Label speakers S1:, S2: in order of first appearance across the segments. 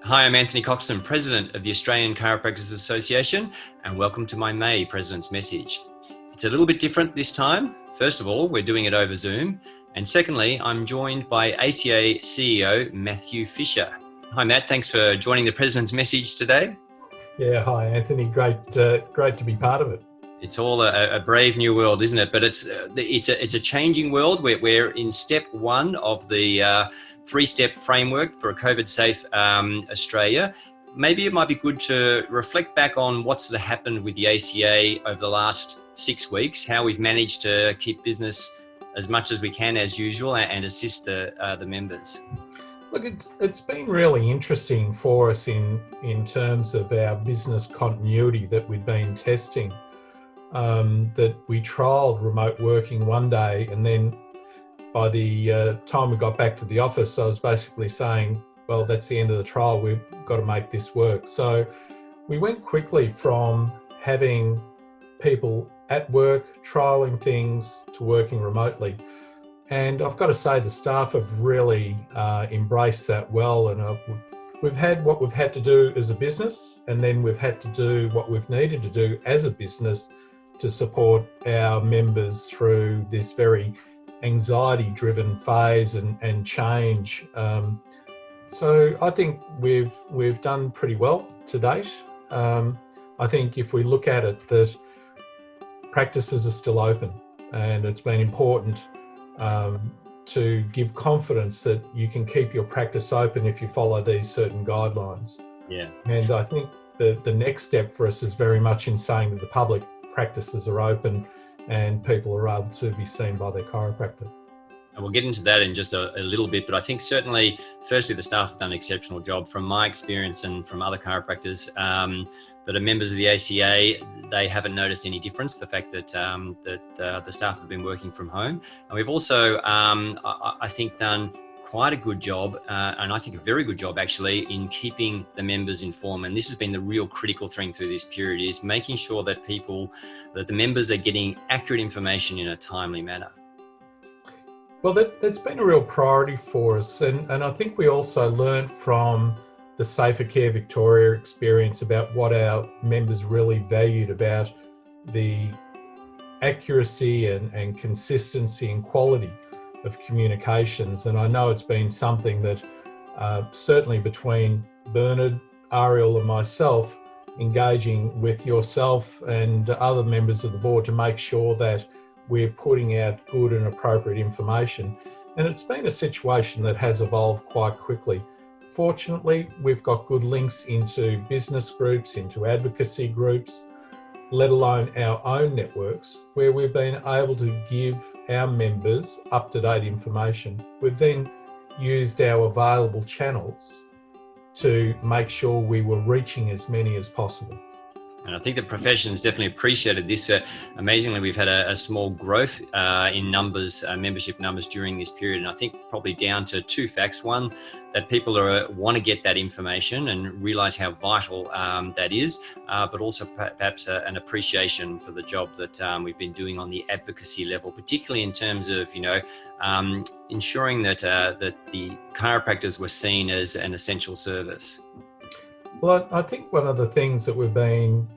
S1: Hi, I'm Anthony Coxon, President of the Australian Chiropractors Association, and welcome to my May President's Message. It's a little bit different this time. First of all, we're doing it over Zoom. And secondly, I'm joined by ACA CEO Matthew Fisher. Hi, Matt. Thanks for joining the President's Message today.
S2: Yeah, hi, Anthony. Great to be part of it.
S1: It's all a brave new world, isn't it? But it's a changing world. We're in step one of the three-step framework for a COVID-safe Australia. Maybe it might be good to reflect back on what's happened with the ACA over the last 6 weeks, how we've managed to keep business as much as we can as usual and assist the members.
S2: Look, it's been really interesting for us in terms of our business continuity that we've been testing. That we trialled remote working one day, and then by the time we got back to the office, I was basically saying, well, that's the end of the trial. We've got to make this work. So we went quickly from having people at work, trialling things, to working remotely. And I've got to say the staff have really embraced that well. And we've had what we've had to do as a business, and then we've had to do what we've needed to do as a business to support our members through this very anxiety-driven phase and change. So I think we've done pretty well to date. I think if we look at it, that practices are still open, and it's been important to give confidence that you can keep your practice open if you follow these certain guidelines.
S1: Yeah.
S2: And I think the next step for us is very much in saying to the public, practices are open and people are able to be seen by their chiropractor.
S1: And we'll get into that in just a little bit, but I think certainly, firstly, the staff have done an exceptional job from my experience and from other chiropractors that are members of the ACA. They haven't noticed any difference, the fact that the staff have been working from home. And we've also, I think, done quite a good job, and I think a very good job actually, in keeping the members informed. And this has been the real critical thing through this period, is making sure that the members are getting accurate information in a timely manner.
S2: Well, that's been a real priority for us. And I think we also learned from the Safer Care Victoria experience about what our members really valued about the accuracy and consistency and quality of communications. And I know it's been something that certainly between Bernard, Ariel and myself, engaging with yourself and other members of the board to make sure that we're putting out good and appropriate information. And it's been a situation that has evolved quite quickly. Fortunately, we've got good links into business groups, into advocacy groups, let alone our own networks, where we've been able to give our members up-to-date information. We've then used our available channels to make sure we were reaching as many as possible.
S1: And I think the profession has definitely appreciated this. Amazingly, we've had a small growth in numbers, membership numbers during this period. And I think probably down to two facts. One, that people want to get that information and realise how vital that is, but also perhaps an appreciation for the job that we've been doing on the advocacy level, particularly in terms of, ensuring that the chiropractors were seen as an essential service.
S2: Well, I think one of the things that we've been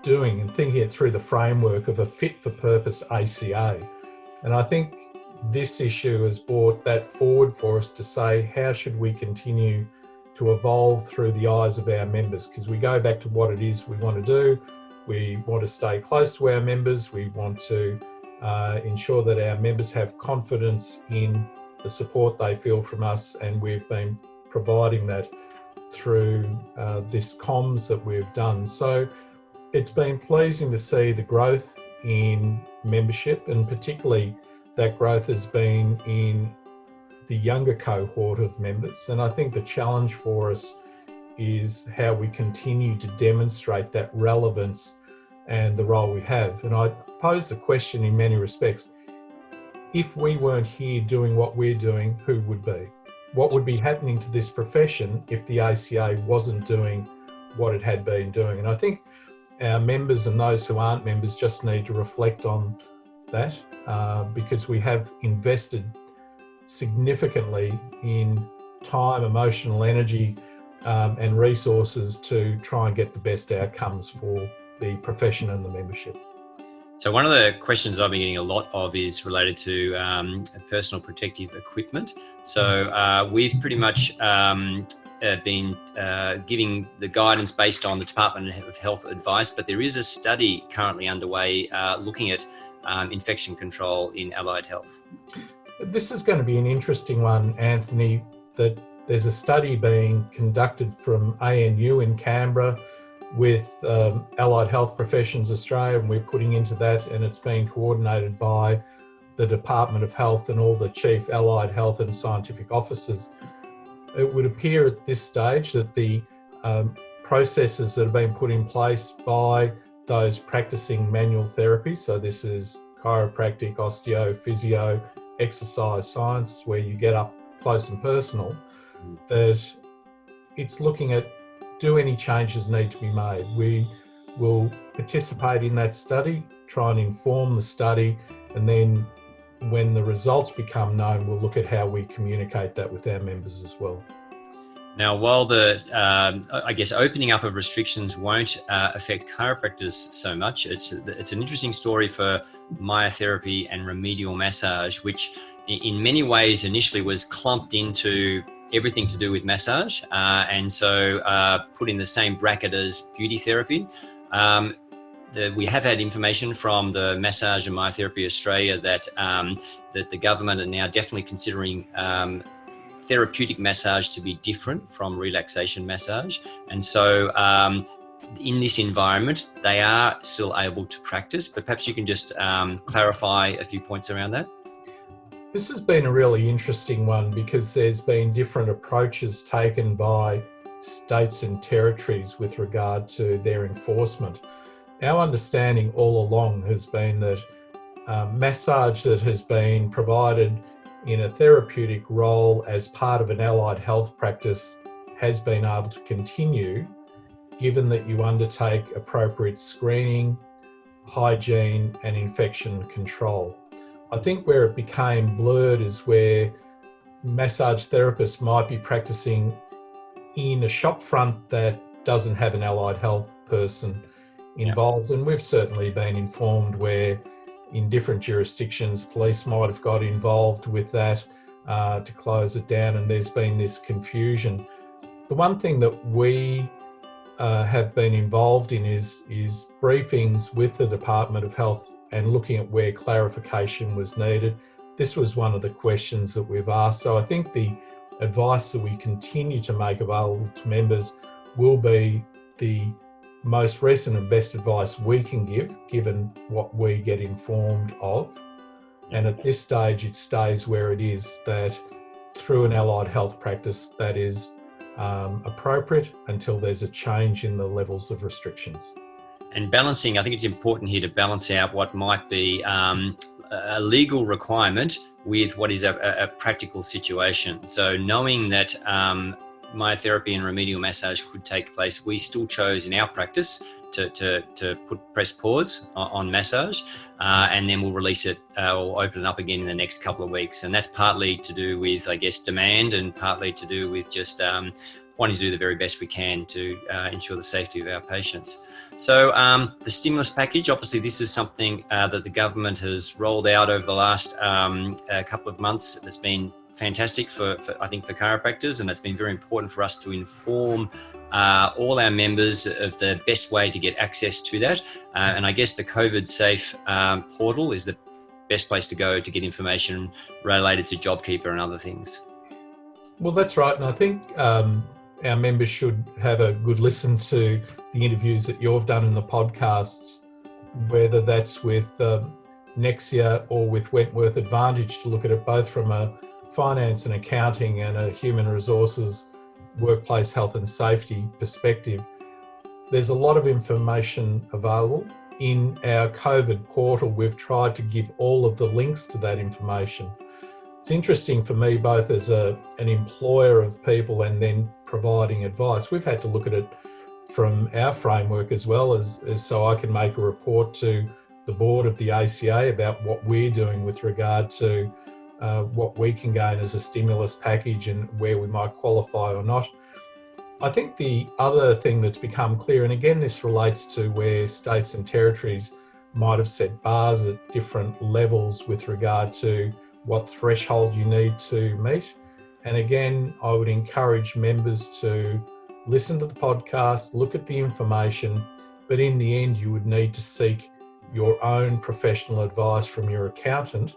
S2: doing and thinking it through the framework of a fit-for-purpose ACA, and I think this issue has brought that forward for us to say, how should we continue to evolve through the eyes of our members? Because we go back to what it is we want to do. We want to stay close to our members. We want to ensure that our members have confidence in the support they feel from us, and we've been providing that through this comms that we've done. So it's been pleasing to see the growth in membership, and particularly that growth has been in the younger cohort of members. And I think the challenge for us is how we continue to demonstrate that relevance and the role we have. And I pose the question in many respects, if we weren't here doing what we're doing, who would be? What would be happening to this profession if the ACA wasn't doing what it had been doing? And I think our members and those who aren't members just need to reflect on that, because we have invested significantly in time, emotional energy, and resources to try and get the best outcomes for the profession and the membership.
S1: So one of the questions that I've been getting a lot of is related to personal protective equipment. So we've pretty much been giving the guidance based on the Department of Health advice, but there is a study currently underway looking at infection control in allied health.
S2: This is going to be an interesting one, Anthony, that there's a study being conducted from ANU in Canberra with Allied Health Professions Australia, and we're putting into that, and it's being coordinated by the Department of Health and all the chief allied health and scientific officers. It would appear at this stage that the processes that have been put in place by those practicing manual therapy, so this is chiropractic, osteo, physio, exercise science, where you get up close and personal, that it's looking at, do any changes need to be made? We will participate in that study, try and inform the study, and then when the results become known, we'll look at how we communicate that with our members as well.
S1: Now, while the, I guess, opening up of restrictions won't affect chiropractors so much, it's an interesting story for myotherapy and remedial massage, which in many ways initially was clumped into everything to do with massage, and so put in the same bracket as beauty therapy. We have had information from the Massage and Myotherapy Australia that the government are now definitely considering therapeutic massage to be different from relaxation massage. And so in this environment, they are still able to practice, but perhaps you can just clarify a few points around that.
S2: This has been a really interesting one because there's been different approaches taken by states and territories with regard to their enforcement. Our understanding all along has been that massage that has been provided in a therapeutic role as part of an allied health practice has been able to continue, given that you undertake appropriate screening, hygiene and infection control. I think where it became blurred is where massage therapists might be practicing in a shop front that doesn't have an allied health person involved. And we've certainly been informed where in different jurisdictions, police might have got involved with that to close it down, and there's been this confusion. The one thing that we have been involved in is briefings with the Department of Health and looking at where clarification was needed. This was one of the questions that we've asked. So I think the advice that we continue to make available to members will be the most recent and best advice we can give, given what we get informed of. And at this stage, it stays where it is, that through an allied health practice that is appropriate until there's a change in the levels of restrictions.
S1: And balancing, I think it's important here to balance out what might be a legal requirement with what is a practical situation. So knowing that myotherapy and remedial massage could take place, we still chose in our practice to press pause on massage, and then we'll release it or open it up again in the next couple of weeks. And that's partly to do with, I guess, demand, and partly to do with just wanting to do the very best we can to ensure the safety of our patients. So the stimulus package, obviously this is something that the government has rolled out over the last couple of months. That's been fantastic for I think for chiropractors, and it's been very important for us to inform all our members of the best way to get access to that. And I guess the COVID Safe portal is the best place to go to get information related to JobKeeper and other things.
S2: Well, that's right. And I think our members should have a good listen to the interviews that you've done in the podcasts, whether that's with Nexia or with Wentworth Advantage, to look at it both from a finance and accounting and a human resources, workplace health and safety perspective. There's a lot of information available. In our COVID portal, we've tried to give all of the links to that information. It's interesting for me, both as an employer of people and then providing advice. We've had to look at it from our framework as well, as so I can make a report to the board of the ACA about what we're doing with regard to what we can gain as a stimulus package and where we might qualify or not. I think the other thing that's become clear, and again, this relates to where states and territories might have set bars at different levels with regard to what threshold you need to meet. And again, I would encourage members to listen to the podcast, look at the information, but in the end, you would need to seek your own professional advice from your accountant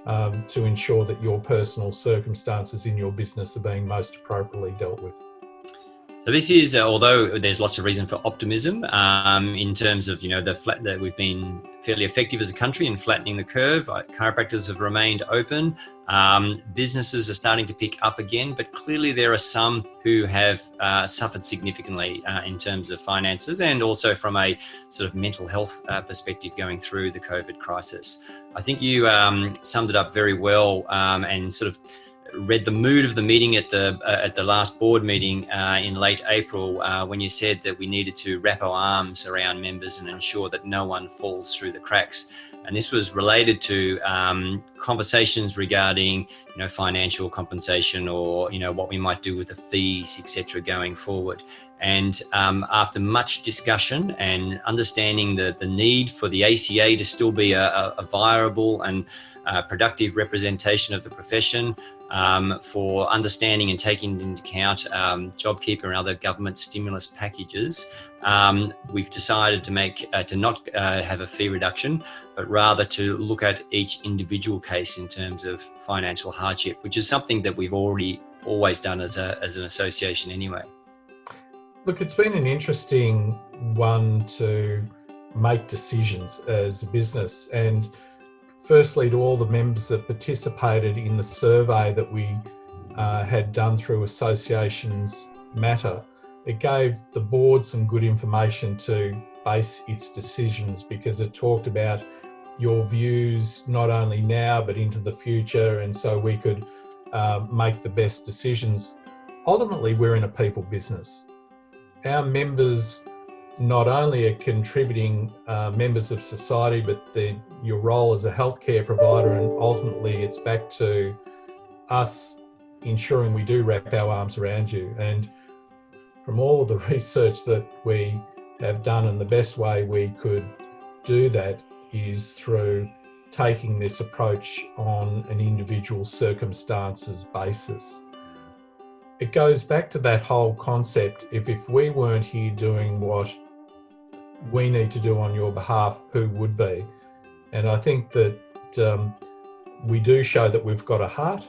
S2: to ensure that your personal circumstances in your business are being most appropriately dealt with.
S1: So this is, although there's lots of reason for optimism in terms of, that we've been fairly effective as a country in flattening the curve. Chiropractors have remained open. Businesses are starting to pick up again, but clearly there are some who have suffered significantly in terms of finances and also from a sort of mental health perspective going through the COVID crisis. I think you summed it up very well and sort of read the mood of the meeting at the last board meeting in late April when you said that we needed to wrap our arms around members and ensure that no one falls through the cracks. And this was related to conversations regarding, financial compensation or, what we might do with the fees, etc., going forward. And after much discussion and understanding the need for the ACA to still be a viable and productive representation of the profession, for understanding and taking into account JobKeeper and other government stimulus packages, we've decided to not have a fee reduction, but rather to look at each individual case in terms of financial hardship, which is something that we've always done as an association anyway.
S2: Look, it's been an interesting one to make decisions as a business. And firstly, to all the members that participated in the survey that we had done through Associations Matter, it gave the board some good information to base its decisions, because it talked about your views not only now but into the future, and so we could make the best decisions. Ultimately, we're in a people business. Our members not only are contributing members of society, but your role as a healthcare provider, and ultimately it's back to us ensuring we do wrap our arms around you. And from all of the research that we have done, and the best way we could do that is through taking this approach on an individual circumstances basis. It goes back to that whole concept. If we weren't here doing what we need to do on your behalf, who would be? And I think that we do show that we've got a heart,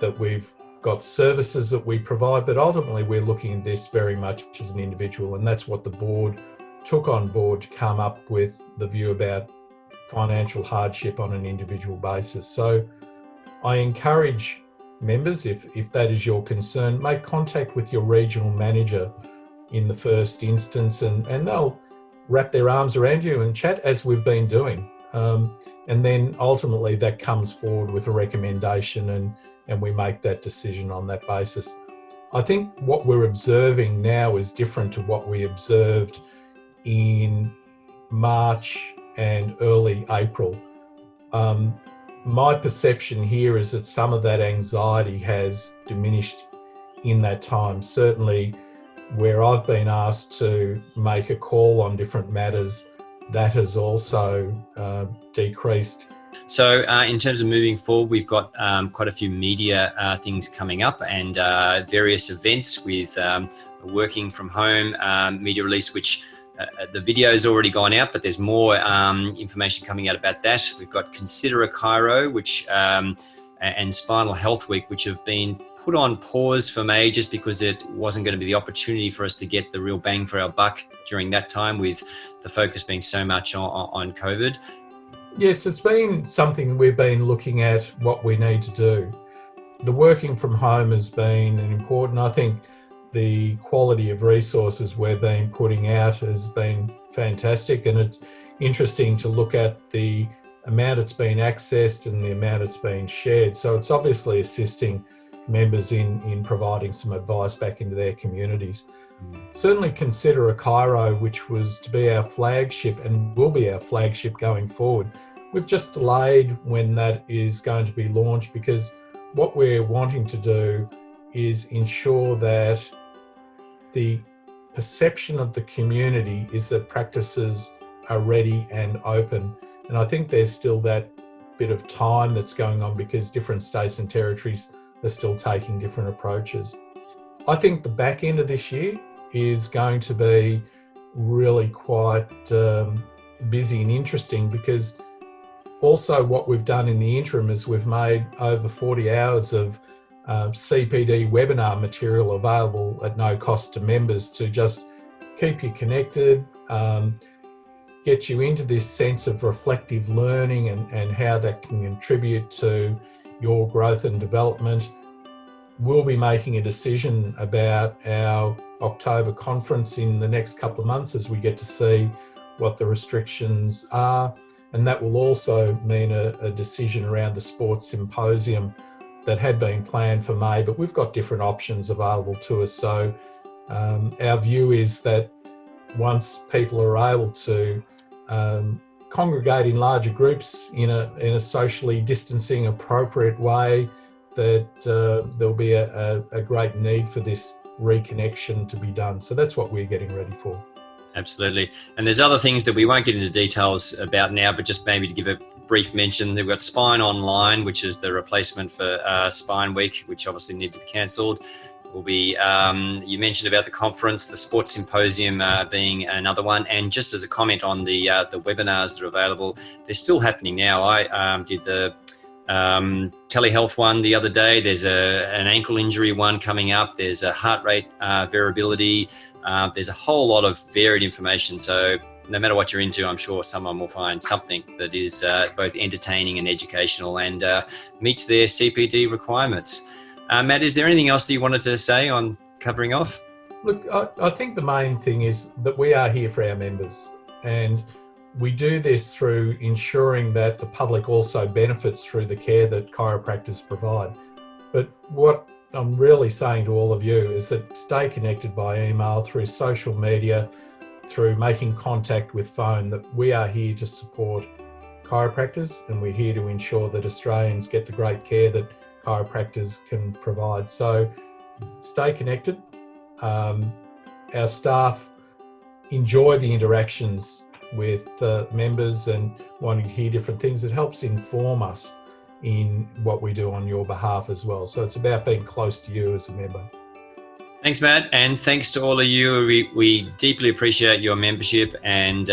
S2: that we've got services that we provide, but ultimately we're looking at this very much as an individual. And that's what the board took on board to come up with the view about financial hardship on an individual basis. So I encourage members, if that is your concern, make contact with your regional manager in the first instance, and they'll wrap their arms around you and chat, as we've been doing. And then ultimately that comes forward with a recommendation, and we make that decision on that basis. I think what we're observing now is different to what we observed in March and early April. My perception here is that some of that anxiety has diminished in that time. Certainly where I've been asked to make a call on different matters, that has also decreased.
S1: So in terms of moving forward, we've got quite a few media things coming up, and various events with working from home media release, which the video has already gone out, but there's more information coming out about that. We've got Consider a Chiro, which and Spinal Health Week, which have been put on pause for May just because it wasn't going to be the opportunity for us to get the real bang for our buck during that time, with the focus being so much on COVID.
S2: Yes, it's been something we've been looking at what we need to do. The working from home has been important. I think the quality of resources we've been putting out has been fantastic, and it's interesting to look at the amount it's been accessed and the amount it's been shared. So it's obviously assisting members in providing some advice back into their communities. Certainly Consider a Chiro, which was to be our flagship and will be our flagship going forward. We've just delayed when that is going to be launched, because what we're wanting to do is ensure that the perception of the community is that practices are ready and open. And I think there's still that bit of time that's going on because different states and territories are still taking different approaches. I think the back end of this year is going to be really quite busy and interesting, because also what we've done in the interim is we've made over 40 hours of CPD webinar material available at no cost to members to just keep you connected, get you into this sense of reflective learning and how that can contribute to your growth and development. We'll be making a decision about our October conference in the next couple of months as we get to see what the restrictions are. And that will also mean a decision around the sports symposium that had been planned for May, but we've got different options available to us. So our view is that once people are able to congregate in larger groups in a socially distancing appropriate way, that there'll be a great need for this reconnection to be done. So that's what we're getting ready for.
S1: Absolutely. And there's other things that we won't get into details about now, but just maybe to give a brief mention, we've got Spine Online, which is the replacement for Spine Week, which obviously needed to be cancelled. Will be, you mentioned about the conference, the sports symposium being another one. And just as a comment on the webinars that are available, they're still happening now. I did the telehealth one the other day. There's an ankle injury one coming up. There's a heart rate variability. There's a whole lot of varied information. So no matter what you're into, I'm sure someone will find something that is both entertaining and educational and meets their CPD requirements. Matt, is there anything else that you wanted to say on covering off?
S2: Look, I think the main thing is that we are here for our members, and we do this through ensuring that the public also benefits through the care that chiropractors provide. But what I'm really saying to all of you is that stay connected by email, through social media, through making contact with phone, that we are here to support chiropractors, and we're here to ensure that Australians get the great care that chiropractors can provide. So stay connected. Our staff enjoy the interactions with members and wanting to hear different things. It helps inform us in what we do on your behalf as well. So it's about being close to you as a member.
S1: Thanks, Matt, and thanks to all of you. We deeply appreciate your membership, and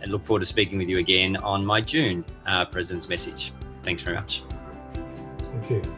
S1: look forward to speaking with you again on my June President's Message. Thanks very much.
S2: Thank you.